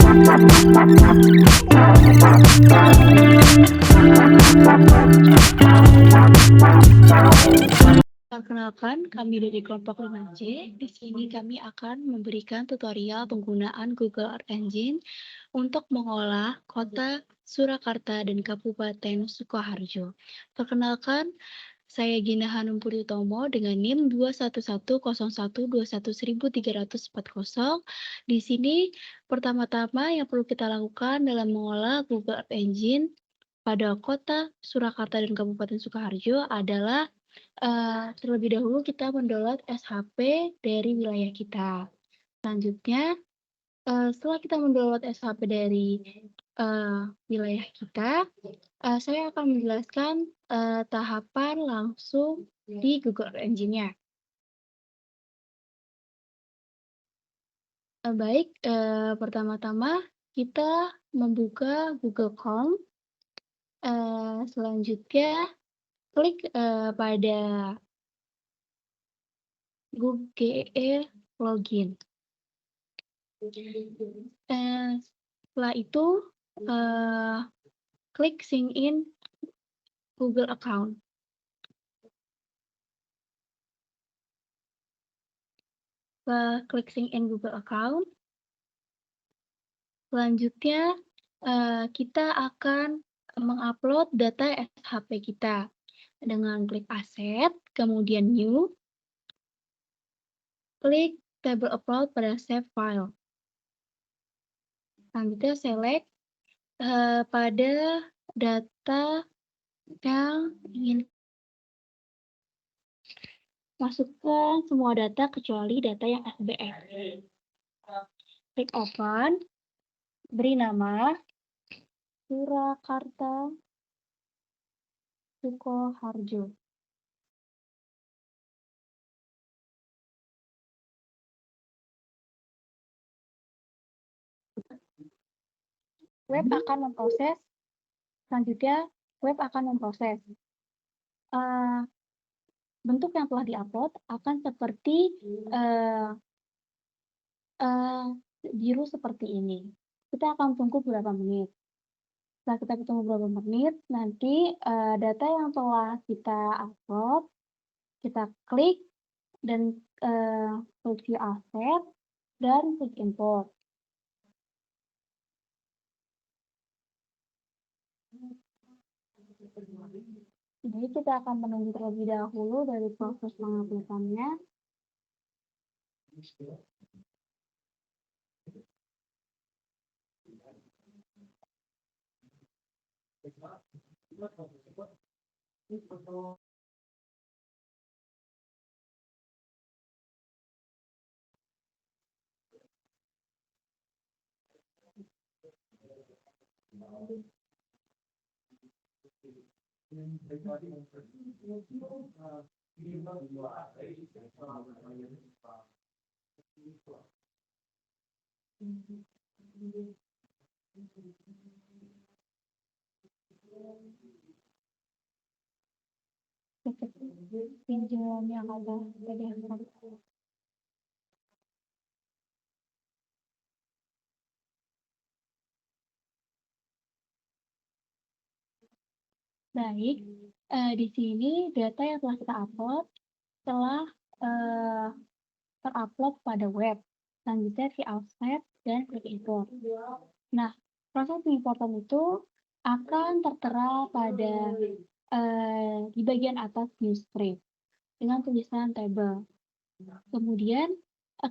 Perkenalkan, kami dari kelompok 5C. Di sini kami akan memberikan tutorial penggunaan Google Earth Engine untuk mengolah kota Surakarta dan Kabupaten Sukoharjo. Perkenalkan, saya Gina Hanum Puritomo dengan NIM 21101211340. Di sini, pertama-tama yang perlu kita lakukan dalam mengolah Google Earth Engine pada kota Surakarta dan Kabupaten Sukoharjo adalah terlebih dahulu kita mendownload SHP dari wilayah kita. Selanjutnya, setelah kita mendownload SHP dari wilayah kita, saya akan menjelaskan tahapan langsung di Google Earth Engine-nya. Baik, pertama-tama kita membuka Google Chrome. Selanjutnya klik pada Google Login. Setelah itu klik sign in Google account. Klik sign in Google account. Selanjutnya kita akan mengupload data SHP kita dengan klik aset, kemudian new, klik table upload pada save file. Selanjutnya select pada data yang ingin masukkan semua data kecuali data yang SBF. Klik open, beri nama Surakarta Sukoharjo. Web akan memproses. Selanjutnya, web akan memproses. Bentuk yang telah diupload akan seperti biru seperti ini. Kita akan tunggu beberapa menit. Setelah kita tunggu beberapa menit, nanti data yang telah kita upload, kita klik dan klik view asset dan klik import. Jadi kita akan menunggu terlebih dahulu dari proses penguploadannya. Pinjam yang ada PDF. Baik, di sini data yang telah kita upload telah terupload pada web. Selanjutnya view offset dan klik import. Nah, proses pengimportan itu akan tertera pada di bagian atas new script dengan tulisan table. Kemudian,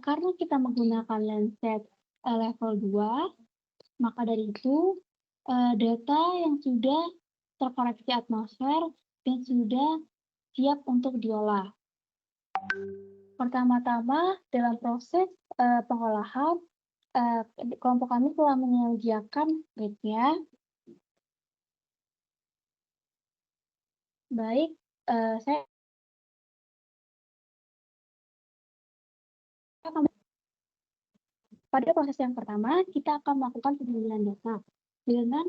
karena kita menggunakan Landsat level 2, maka dari itu data yang sudah terkoreksi atmosfer dan sudah siap untuk diolah. Pertama-tama, dalam proses pengolahan, kelompok kami telah menyediakan grid-nya. Baik, saya akan pada proses yang pertama, kita akan melakukan pengambilan data dengan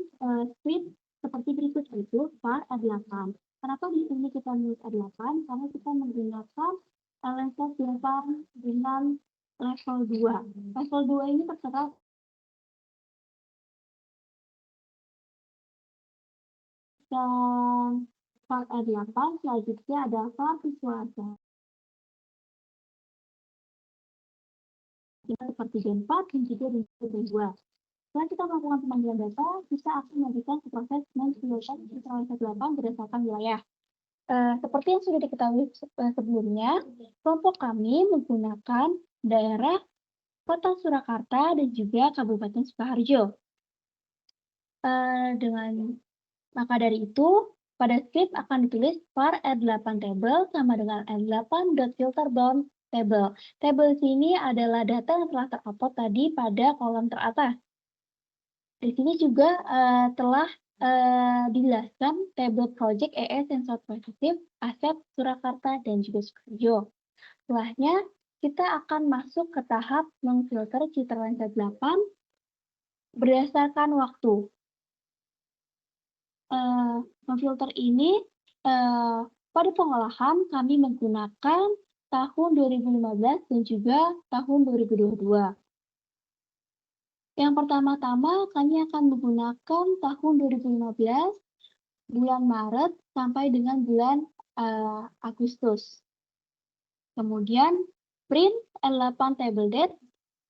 script seperti berikut, yaitu var A8. Kenapa di sini kita menulis A8? Karena kita menggunakan Landsat 8 dengan level 2. Level 2 ini tertera Dan part A8 selanjutnya adalah part visualisasi. Seperti Gen 4, Gen 3, dan Gen 2. Setelah kita melakukan pemanggilan data, kita akan melanjutkan ke proses menfilter visualisasi 8 berdasarkan wilayah. Seperti yang sudah diketahui sebelumnya, kelompok kami menggunakan daerah Kota Surakarta dan juga Kabupaten Sukoharjo. Maka dari itu, pada script akan ditulis var R8 table sama dengan R8.filterBound table. Table sini adalah data yang telah terupload tadi pada kolom teratas. Di sini juga telah dijelaskan table project EE Sensor Positif, Aset, Surakarta, dan juga Sukoharjo. Setelahnya, kita akan masuk ke tahap memfilter citra lensa 8 berdasarkan waktu. Memfilter ini pada pengolahan kami menggunakan tahun 2015 dan juga tahun 2022. Yang pertama-tama kami akan menggunakan tahun 2015 bulan Maret sampai dengan bulan Agustus. Kemudian print R8 table date,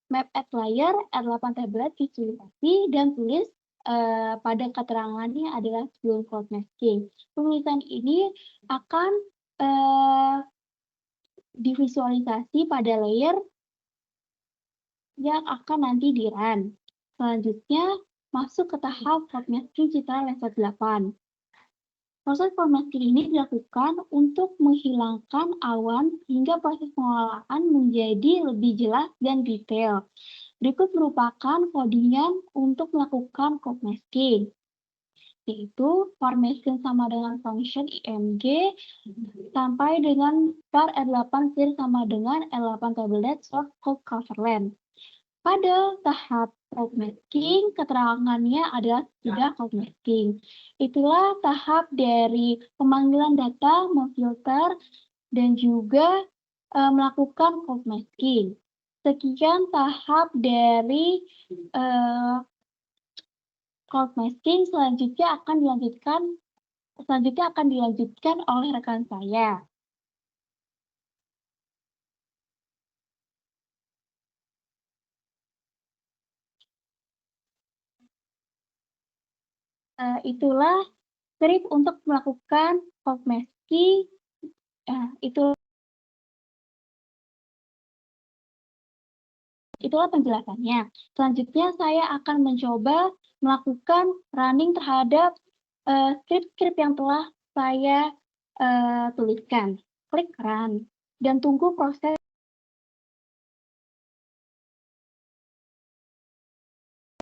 map at layer R8 table date visualisasi dan tulis pada keterangannya adalah sebelum cloud masking. Tulisan ini akan divisualisasi pada layer yang akan nanti di run. Selanjutnya masuk ke tahap cloud masking citra lensa 8. Proses cloud masking ini dilakukan untuk menghilangkan awan hingga proses pengolahan menjadi lebih jelas dan detail. Berikut merupakan codingan untuk melakukan cloud masking, yaitu formation sama dengan function img sampai dengan var R8 clear sama dengan R8 tablet source code coverland. Pada tahap cloud masking, keterangannya adalah sudah cloud masking. Itulah tahap dari pemanggilan data, memfilter, dan juga melakukan cloud masking. Sekian tahap dari cloud masking. Selanjutnya akan dilanjutkan oleh rekan saya. Itulah script untuk melakukan cloud masking. Itulah penjelasannya. Selanjutnya saya akan mencoba melakukan running terhadap script-script yang telah saya tuliskan. Klik run dan tunggu proses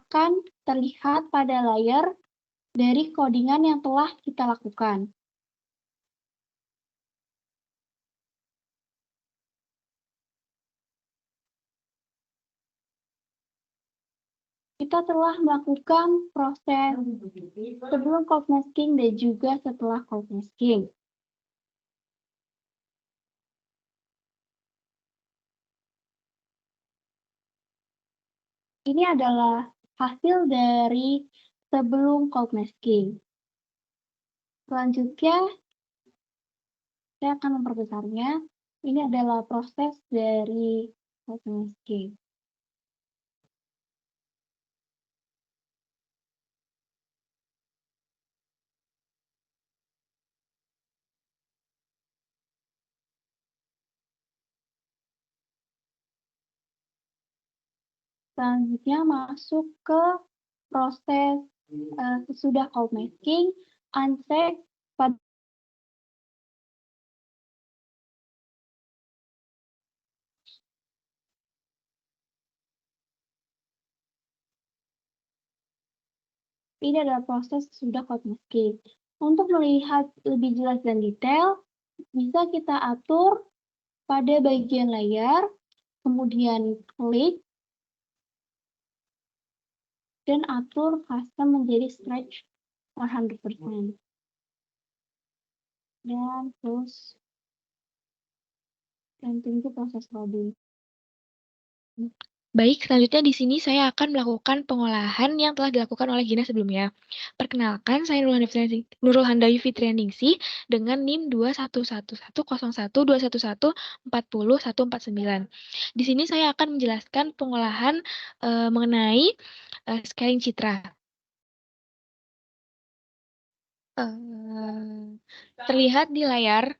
akan terlihat pada layar dari codingan yang telah kita lakukan. Kita telah melakukan proses sebelum cloud masking dan juga setelah cloud masking. Ini adalah hasil dari sebelum cloud masking. Selanjutnya, saya akan memperbesarnya. Ini adalah proses dari cloud masking. Selanjutnya masuk ke proses sesudah cloud masking, uncheck pada ini adalah proses sesudah cloud masking. Untuk melihat lebih jelas dan detail, bisa kita atur pada bagian layar, kemudian klik, dan atur custom menjadi stretch 100%. Dan terus, dan tunggu proses loading. Baik, selanjutnya di sini saya akan melakukan pengolahan yang telah dilakukan oleh Gina sebelumnya. Perkenalkan, saya Nurul Handawi Fitrianingsih dengan NIM 211101211404149. Di sini saya akan menjelaskan pengolahan mengenai scaling citra. Terlihat di layar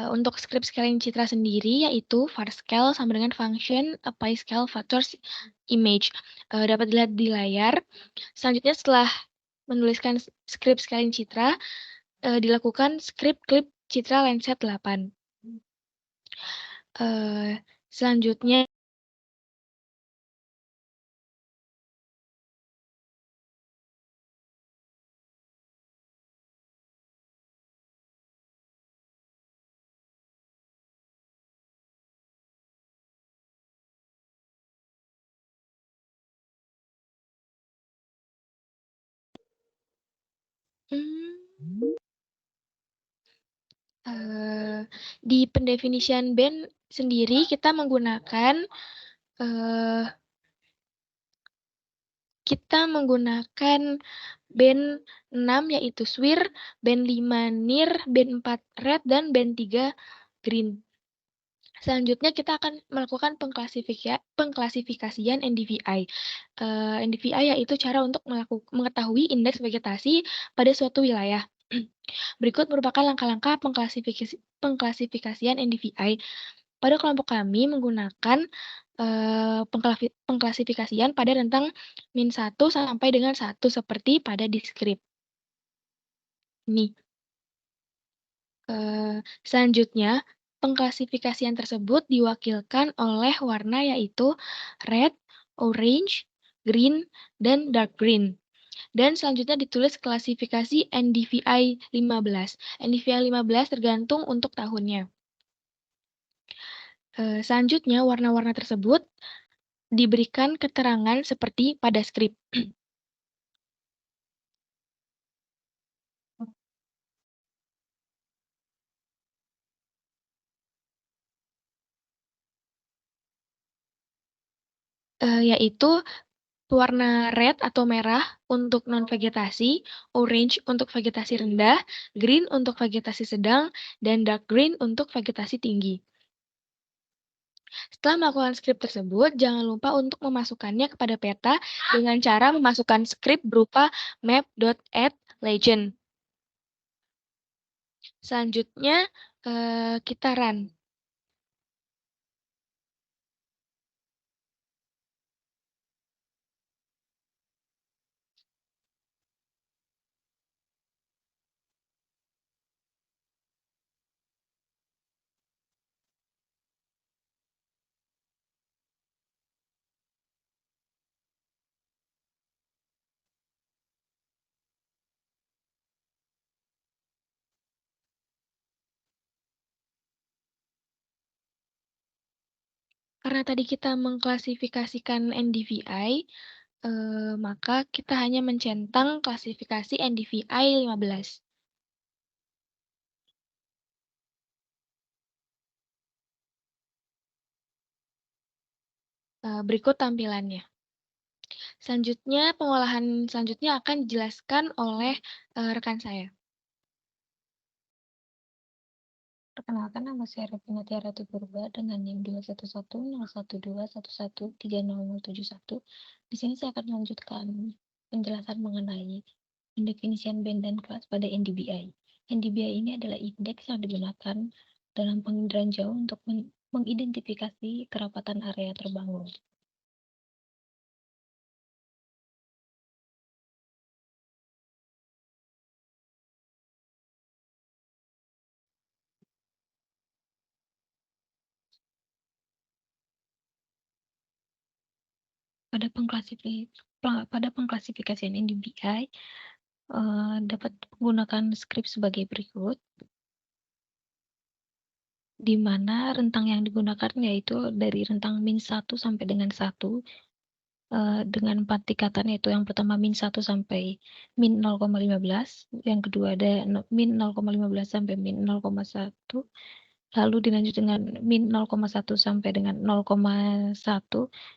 untuk script scaling citra sendiri yaitu varscale sama dengan function PyScale factors image. Dapat dilihat di layar. Selanjutnya setelah menuliskan script scaling citra, dilakukan script clip citra Landsat 8. Selanjutnya di pendefinisian band sendiri kita menggunakan band 6 yaitu SWIR, band 5 NIR, band 4 red, dan band 3 green. Selanjutnya kita akan melakukan pengklasifikasian NDVI. NDVI yaitu cara untuk mengetahui indeks vegetasi pada suatu wilayah. Berikut merupakan langkah-langkah pengklasifikasian NDVI. Pada kelompok kami menggunakan pengklasifikasian pada rentang -1 sampai dengan 1 seperti pada descript. Ini. Selanjutnya, pengklasifikasian tersebut diwakilkan oleh warna yaitu red, orange, green, dan dark green. Dan selanjutnya ditulis klasifikasi NDVI 15. NDVI 15 tergantung untuk tahunnya. Selanjutnya, warna-warna tersebut diberikan keterangan seperti pada skrip. Yaitu warna red atau merah untuk non-vegetasi, orange untuk vegetasi rendah, green untuk vegetasi sedang, dan dark green untuk vegetasi tinggi. Setelah melakukan skrip tersebut, jangan lupa untuk memasukkannya kepada peta dengan cara memasukkan skrip berupa map.add_legend. Selanjutnya, kita run. Karena tadi kita mengklasifikasikan NDVI, maka kita hanya mencentang klasifikasi NDVI 15. Berikut tampilannya. Selanjutnya, pengolahan selanjutnya akan dijelaskan oleh rekan saya. Perkenalkan, nama saya Revina Tiara Purba dengan NIM 211011211300071. Di sini saya akan melanjutkan penjelasan mengenai pendefinisian band dan kelas pada NDVI. NDVI ini adalah indeks yang digunakan dalam penginderaan jauh untuk mengidentifikasi kerapatan area terbangun. Pada pengklasifikasian NDVI dapat menggunakan skrip sebagai berikut, di mana rentang yang digunakan yaitu dari rentang -1 sampai dengan 1 dengan 4 tingkatan, yaitu yang pertama -1 sampai -0,15, yang kedua ada -0,15 sampai -0,1, lalu dilanjut dengan min 0,1 sampai dengan 0,1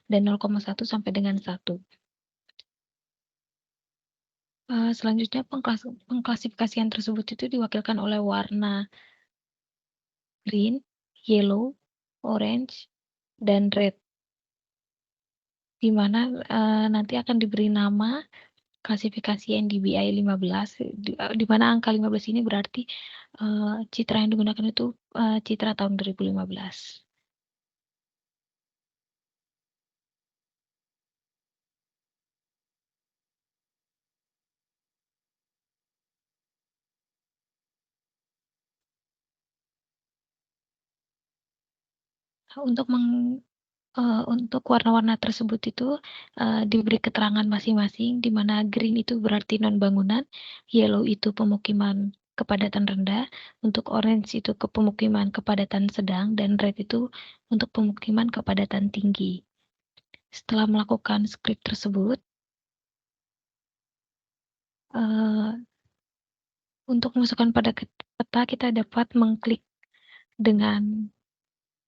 dan 0,1 sampai dengan 1. Selanjutnya pengklasifikasian tersebut itu diwakilkan oleh warna green, yellow, orange, dan red, di mana nanti akan diberi nama klasifikasi NDBI 15, di mana angka 15 ini berarti citra yang digunakan itu citra tahun 2015. Untuk untuk warna-warna tersebut itu diberi keterangan masing-masing, di mana green itu berarti non-bangunan, yellow itu pemukiman kepadatan rendah, untuk orange itu ke pemukiman kepadatan sedang, dan red itu untuk pemukiman kepadatan tinggi. Setelah melakukan skrip tersebut, untuk masukkan pada peta kita dapat mengklik dengan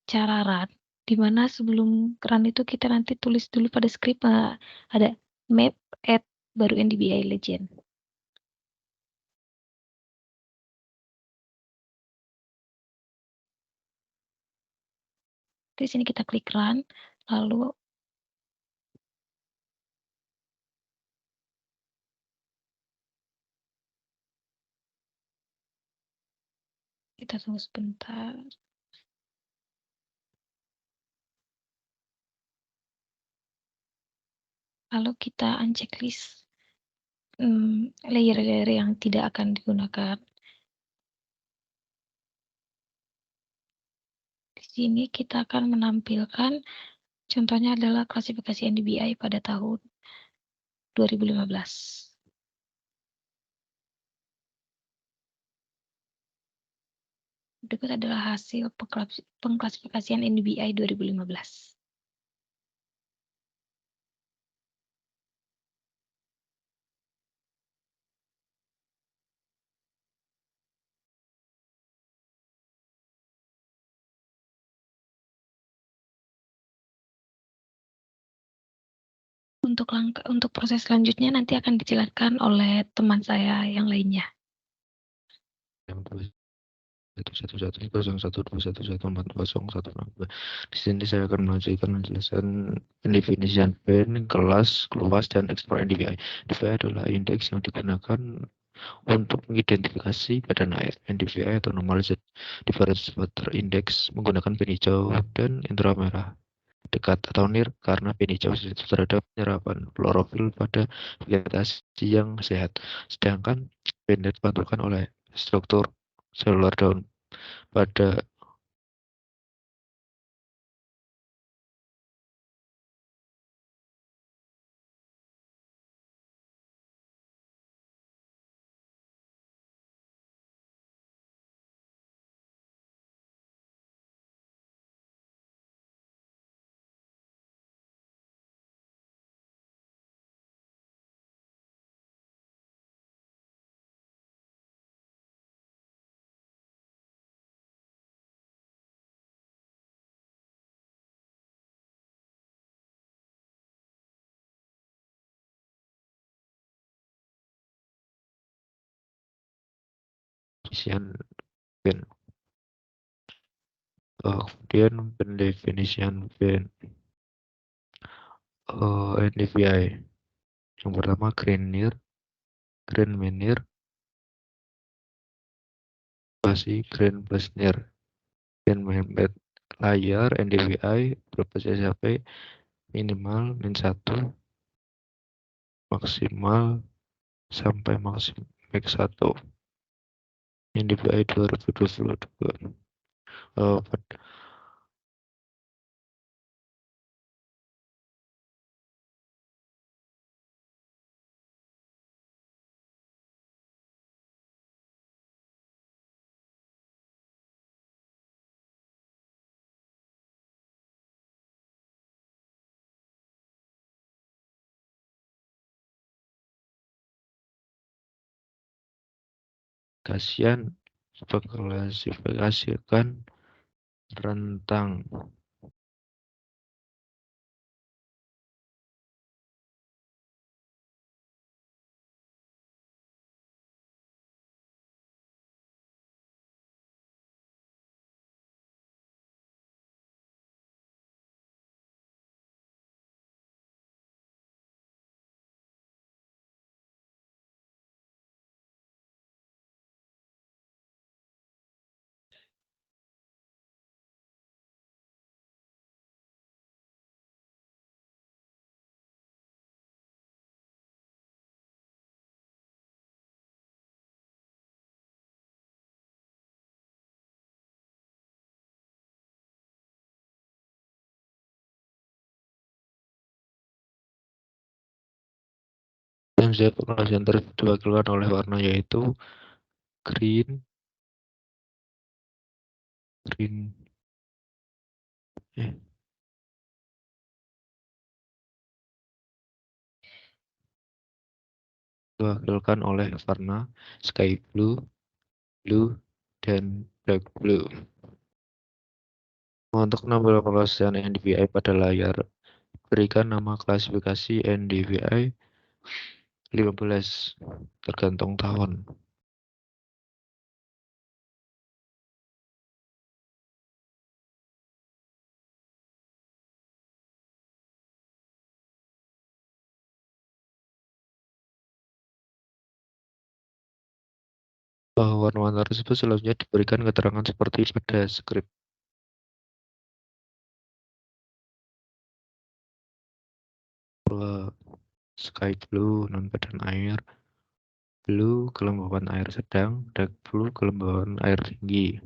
cara run, di mana sebelum run itu kita nanti tulis dulu pada skrip ada map add baru NDBI legend. Di sini kita klik run, lalu kita tunggu sebentar. Lalu kita unchecklist layer-layer yang tidak akan digunakan. Di sini kita akan menampilkan contohnya adalah klasifikasi NDBI pada tahun 2015. Berikut adalah hasil pengklasifikasian NDBI 2015. Untuk proses selanjutnya nanti akan dijelaskan oleh teman saya yang lainnya. Di sini saya akan melanjutkan penjelasan pendefinisian band, kelas, keluas, dan ekspor NDVI. NDVI adalah indeks yang digunakan untuk mengidentifikasi badan air. NDVI atau Normalized Difference Water Index menggunakan pin hijau dan intramerah dekat atau near karena pin hijau sensitif terhadap penyerapan klorofil pada vegetasi yang sehat. Sedangkan pin red dibantukan oleh struktur selular daun pada definisian band. Kemudian pendefinisian band NDVI. Yang pertama green near, green near, pasti green plus near. Dan band layar NDVI berbasis sampai minimal min 1 maksimal sampai maksimal max 1 NDVI 2022. Kasihan klasifikasikan rentang. Yang Z populasi tersebut diwakilkan oleh warna yaitu green, diwakilkan oleh warna sky blue, blue, dan dark blue. Untuk menambah penjelasan NDVI pada layar, berikan nama klasifikasi NDVI 15, tergantung tahun. Bahwa warna-warna tersebut selanjutnya diberikan keterangan seperti pada skrip. Sky blue non-padan air, blue kelembaban air sedang, dark blue kelembaban air tinggi.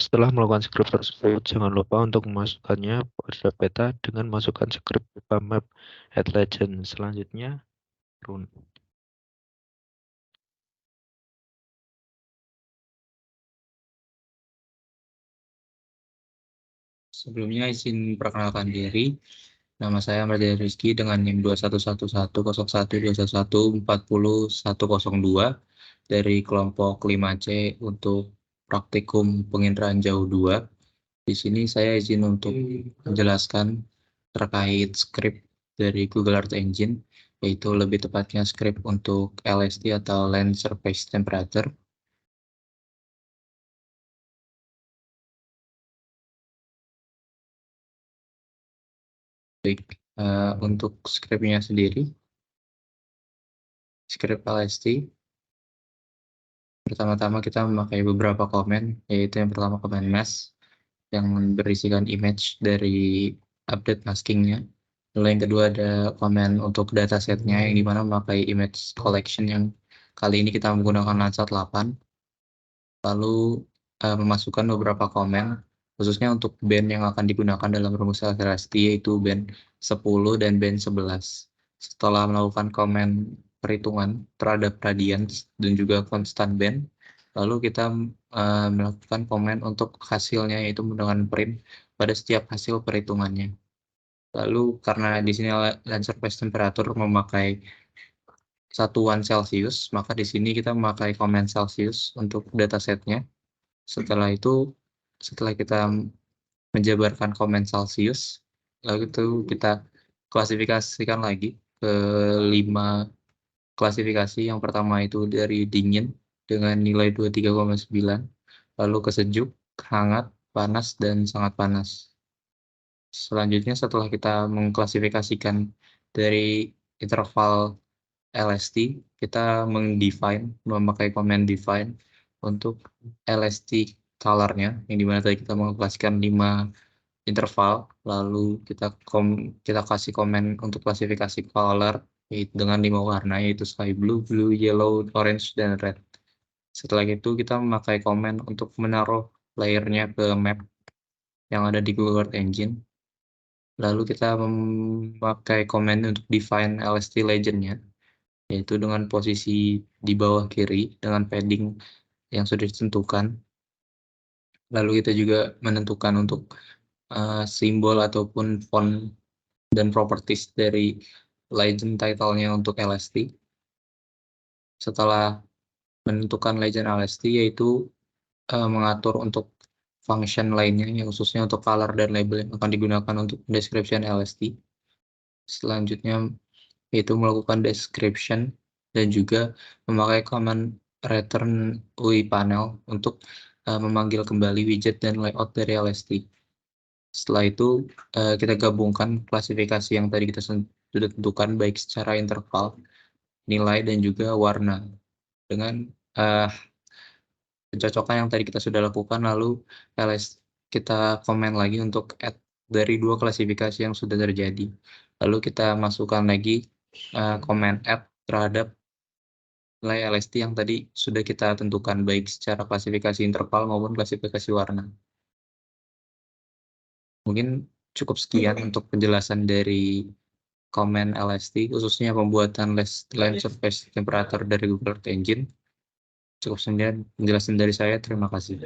Setelah melakukan skrip tersebut, jangan lupa untuk memasukkannya pada peta dengan masukkan skrip peta map at legend. Selanjutnya, run. Sebelumnya izin perkenalkan diri. Nama saya Mardhani Rizky dengan NIM 21110111401002 dari kelompok 5C untuk praktikum penginderaan jauh 2. Di sini saya izin untuk menjelaskan terkait skrip dari Google Earth Engine, yaitu lebih tepatnya skrip untuk LST atau Land Surface Temperature. Baik, untuk skripnya sendiri, skrip LST, pertama-tama kita memakai beberapa komen, yaitu yang pertama komen mask yang berisikan image dari update maskingnya. Lalu yang kedua ada komen untuk datasetnya yang dimana memakai image collection yang kali ini kita menggunakan Landsat 8. Lalu memasukkan beberapa komen khususnya untuk band yang akan digunakan dalam rumus LST yaitu band 10 dan band 11. Setelah melakukan komen perhitungan terhadap radians dan juga konstan band, lalu kita melakukan komen untuk hasilnya yaitu menggunakan print pada setiap hasil perhitungannya. Lalu karena di sini land surface temperature memakai satuan Celsius, maka di sini kita memakai komen Celsius untuk datasetnya. Setelah itu, setelah kita menjabarkan komen Celsius, lalu itu kita klasifikasikan lagi ke 5 klasifikasi. Yang pertama itu dari dingin dengan nilai 23,9, lalu ke sejuk, hangat, panas, dan sangat panas. Selanjutnya setelah kita mengklasifikasikan dari interval LST, kita memakai komen define untuk LST color-nya, yang dimana tadi kita mengklasikan 5 interval, lalu kita kasih komen untuk klasifikasi color dengan 5 warna, yaitu sky blue, blue, yellow, orange, dan red. Setelah itu kita memakai komen untuk menaruh layernya ke map yang ada di Google Earth Engine. Lalu kita memakai komen untuk define LST legend-nya, yaitu dengan posisi di bawah kiri dengan padding yang sudah ditentukan. Lalu kita juga menentukan untuk simbol ataupun font dan properties dari legend title-nya untuk LST. Setelah menentukan legend LST, yaitu mengatur untuk function lainnya, yang khususnya untuk color dan label yang akan digunakan untuk description LST. Selanjutnya yaitu melakukan description dan juga memakai command return UI panel untuk memanggil kembali widget dan layout dari LST. Setelah itu kita gabungkan klasifikasi yang tadi kita sudah tentukan baik secara interval, nilai, dan juga warna dengan pencocokan yang tadi kita sudah lakukan. Lalu kita komen lagi untuk add dari dua klasifikasi yang sudah terjadi. Lalu kita masukkan lagi komen add terhadap nilai LST yang tadi sudah kita tentukan baik secara klasifikasi interval maupun klasifikasi warna. Mungkin cukup sekian untuk penjelasan dari komen LST, khususnya pembuatan land surface temperature dari Google Earth Engine. Cukup sekian penjelasan dari saya. Terima kasih.